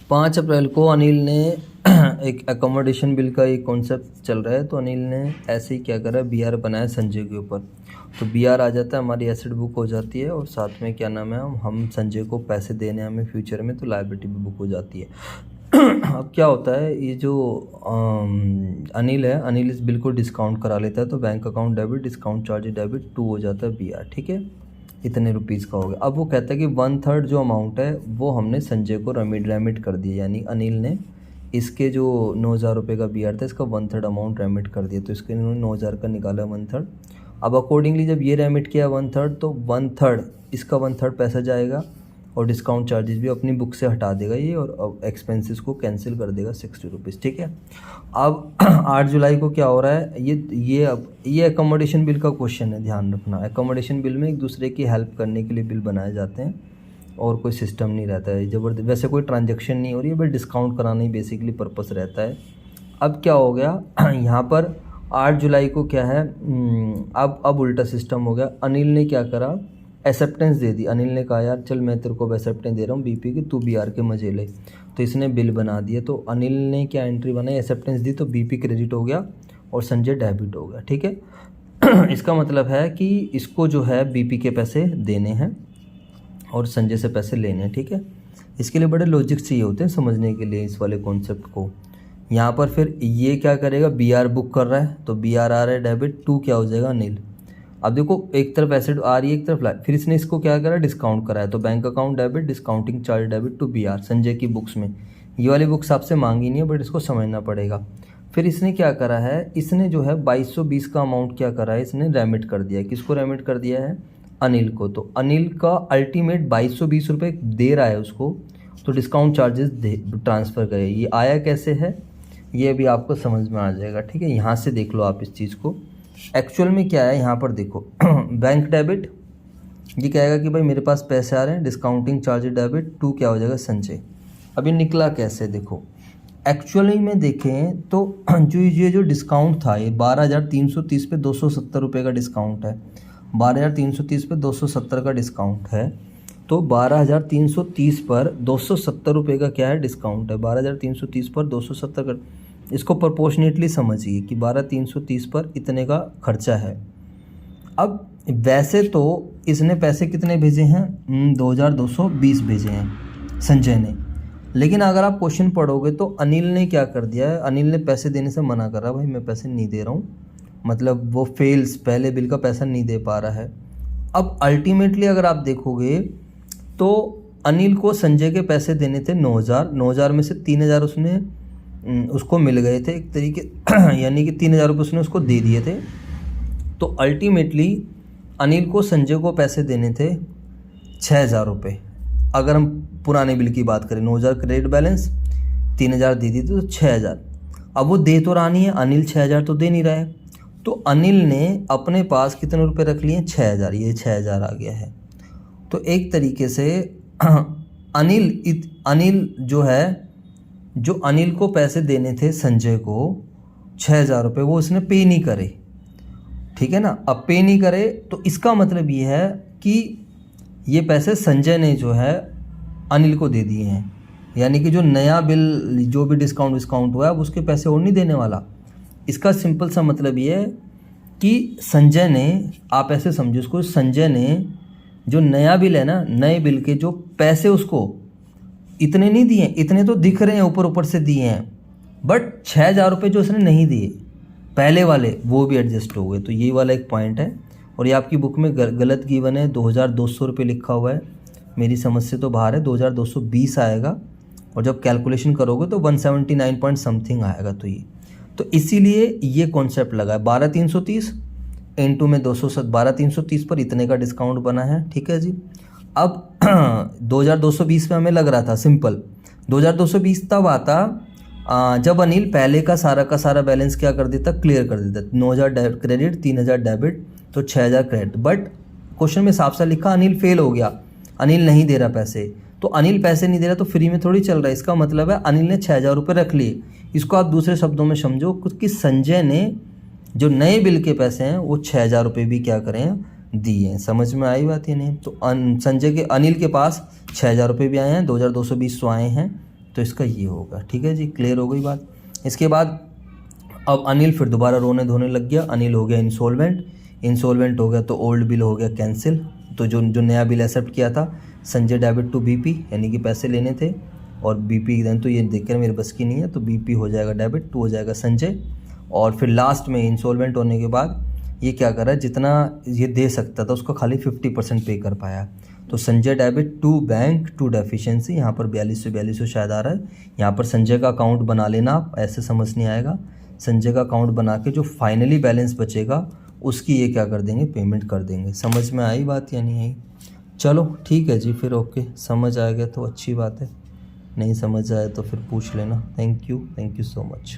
5 अप्रैल को अनिल ने एक एकोमोडेशन बिल का एक कॉन्सेप्ट चल रहा है, तो अनिल ने ऐसे ही क्या करा, बीआर बनाया संजय के ऊपर। तो बीआर आ जाता है, हमारी एसेट बुक हो जाती है और साथ में क्या नाम है, हम संजय को पैसे देने हमें फ्यूचर में, तो लायबिलिटी भी बुक हो जाती है। अब क्या होता है, ये जो अनिल है, अनिल इस बिल को डिस्काउंट करा लेता है, तो bank account debit, discount charge debit 2 हो जाता है बीआर, ठीक है, इतने रुपीज़ का हो गया। अब वो कहता है कि 1/3 जो अमाउंट है वो हमने संजय को रेमिट कर दिया, यानी अनिल ने इसके जो 9,000 रुपये का बीआर था, इसका 1/3 अमाउंट रेमिट कर दिया, तो इसके इन्होंने 9,000 का निकाला 1/3। अब अकॉर्डिंगली जब ये रेमिट किया 1/3, तो 1/3 इसका 1/3 पैसा जाएगा और डिस्काउंट चार्जेस भी अपनी बुक से हटा देगा ये, और एक्सपेंसेस को कैंसिल कर देगा 60 रुपीज़, ठीक है। अब 8 जुलाई को क्या हो रहा है, ये एकोमोडेशन बिल का क्वेश्चन है, ध्यान रखना। एकोमोडेशन बिल में एक दूसरे की हेल्प करने के लिए बिल बनाए जाते हैं और कोई सिस्टम नहीं रहता है ज़बरदस्त, वैसे कोई ट्रांजेक्शन नहीं हो रही है, बस डिस्काउंट कराना ही बेसिकली पर्पस रहता है। अब क्या हो गया यहाँ पर 8 जुलाई को क्या है, अब उल्टा सिस्टम हो गया। अनिल ने क्या करा, एक्सेप्टेंस दे दी। अनिल ने कहा यार चल मैं तेरे को एक्सेप्टेंस दे रहा हूँ बीपी की, तू बीआर के मजे ले, तो इसने बिल बना दिया। तो अनिल ने क्या एंट्री बनाई, एक्सेप्टेंस दी, तो बीपी क्रेडिट हो गया और संजय डेबिट हो गया, ठीक है। इसका मतलब है कि इसको जो है बीपी के पैसे देने हैं और संजय से पैसे लेने हैं, ठीक है। इसके लिए बड़े लॉजिक चाहिए होते हैं समझने के लिए इस वाले कॉन्सेप्ट को। यहाँ पर फिर ये क्या करेगा, बीआर बुक कर रहा है, तो बीआर आ रहा है डेबिट, 2 क्या हो जाएगा अनिल। अब देखो एक तरफ एसेट आ रही है, एक तरफ ला, फिर इसने इसको क्या करा, डिस्काउंट कराया, तो bank account debit, discounting charge debit to BR Sanjay की बुक्स में। ये वाली बुक्स आपसे मांगी नहीं है, बट इसको समझना पड़ेगा। फिर इसने क्या करा है, इसने जो है 2220 का अमाउंट क्या करा है, इसने रेमिट कर दिया है। किसको रेमिट कर दिया है, अनिल को। तो अनिल का अल्टीमेट 2220 रुपये दे रहा है उसको, तो डिस्काउंट चार्जेस ट्रांसफ़र करे। ये आया कैसे है, ये भी आपको समझ में आ जाएगा, ठीक है। यहाँ से देख लो आप इस चीज़ को, एक्चुअल में क्या है यहाँ पर देखो। बैंक डेबिट, ये कहेगा कि भाई मेरे पास पैसे आ रहे हैं, डिस्काउंटिंग चार्ज डेबिट 2 क्या हो जाएगा संजय। अभी निकला कैसे देखो, एक्चुअली में देखें तो जो डिस्काउंट था, ये 12,330 पे 270 रुपये का डिस्काउंट है। 12,330 पे 270 का डिस्काउंट है, तो 12,330 पर 270 रुपये का क्या है, डिस्काउंट है। 12,330 पर 270 का, इसको प्रोपोर्शनेटली समझिए कि 12,330 पर इतने का खर्चा है। अब वैसे तो इसने पैसे कितने भेजे हैं, 2,220 भेजे हैं संजय ने, लेकिन अगर आप क्वेश्चन पढ़ोगे तो अनिल ने क्या कर दिया है, अनिल ने पैसे देने से मना कर रहा है, भाई मैं पैसे नहीं दे रहा हूँ, मतलब वो फेल्स, पहले बिल का पैसा नहीं दे पा रहा है। अब अल्टीमेटली अगर आप देखोगे तो अनिल को संजय के पैसे देने थे 9,000 में से 3,000 उसने उसको मिल गए थे एक तरीके यानी कि 3,000 रुपये उसने उसको दे दिए थे। तो अल्टीमेटली अनिल को संजय को पैसे देने थे 6,000 रुपये। अगर हम पुराने बिल की बात करें, 9,000 क्रेडिट बैलेंस, 3,000 दे दी थी, तो 6,000। अब वो दे तो रहा नहीं है, अनिल 6,000 तो दे नहीं रहा है, तो अनिल ने अपने पास कितने रुपए रख लिए, 6,000, ये 6,000 आ गया है। तो एक तरीके से अनिल जो है, जो अनिल को पैसे देने थे संजय को 6,000 रुपये, वो उसने पे नहीं करे, ठीक है ना। अब पे नहीं करे तो इसका मतलब ये है कि ये पैसे संजय ने जो है अनिल को दे दिए हैं, यानी कि जो नया बिल, जो भी डिस्काउंट हुआ है, अब उसके पैसे और नहीं देने वाला। इसका सिंपल सा मतलब ये है कि संजय ने, आप ऐसे समझो उसको, संजय ने जो नया बिल है ना, नए बिल के जो पैसे उसको इतने नहीं दिए, इतने तो दिख रहे हैं ऊपर से दिए हैं, बट 6,000 रुपये जो उसने नहीं दिए पहले वाले, वो भी एडजस्ट हो गए। तो ये वाला एक पॉइंट है, और ये आपकी बुक में गलत गिवन है, 2,200 रुपये लिखा हुआ है, मेरी समझ से तो बाहर है, 2,220 आएगा, और जब कैलकुलेशन करोगे तो 179 पॉइंट समथिंग आएगा। तो इसीलिए ये कॉन्सेप्ट लगा है। 12,330 इंटू में 12,330 पर इतने का डिस्काउंट बना है, ठीक है जी। अब 2,220 में हमें लग रहा था सिंपल, 2,220 तब आता जब अनिल पहले का सारा बैलेंस क्या कर देता, क्लियर कर देता। 9,000 क्रेडिट, 3,000 डेबिट, तो 6,000 क्रेडिट। बट क्वेश्चन में साफ सा लिखा अनिल फेल हो गया, अनिल नहीं दे रहा पैसे। तो अनिल पैसे नहीं दे रहा तो फ्री में थोड़ी चल रहा है, इसका मतलब है अनिल ने 6,000 रुपये रख लिए। इसको आप दूसरे शब्दों में समझो कि संजय ने जो नए बिल के पैसे हैं वो 6,000 रुपये भी क्या करें, दिए हैं। समझ में आई बात या नहीं। तो संजय के, अनिल के पास 6,000 रुपये भी आए हैं, 2,220 तो आए हैं, तो इसका ये होगा। ठीक है जी, क्लियर हो गई बात। इसके बाद अब अनिल फिर दोबारा रोने धोने लग गया। अनिल हो गया इंसॉल्वेंट हो गया तो ओल्ड बिल हो गया कैंसिल। तो जो जो नया बिल एक्सेप्ट किया था, संजय डेबिट टू बीपी, यानी कि पैसे लेने थे और बीपी देन तो ये देख कर मेरे बस की नहीं है, तो बीपी हो जाएगा डेबिट, टू हो जाएगा संजय। और फिर लास्ट में इंसॉल्वेंट होने के बाद ये क्या कर रहा है, जितना ये दे सकता था उसको खाली 50% पे कर पाया। तो Sanjay debit to bank to deficiency, यहाँ पर 4200 शायद आ रहा है। यहाँ पर संजय का अकाउंट बना लेना आप, ऐसे समझ नहीं आएगा। संजय का अकाउंट बना के जो फाइनली बैलेंस बचेगा उसकी ये क्या कर देंगे, पेमेंट कर देंगे। समझ में आई बात या नहीं आई? चलो ठीक है जी, फिर ओके, समझ आ गया तो अच्छी बात है, नहीं समझ आए तो फिर पूछ लेना। Thank you so much.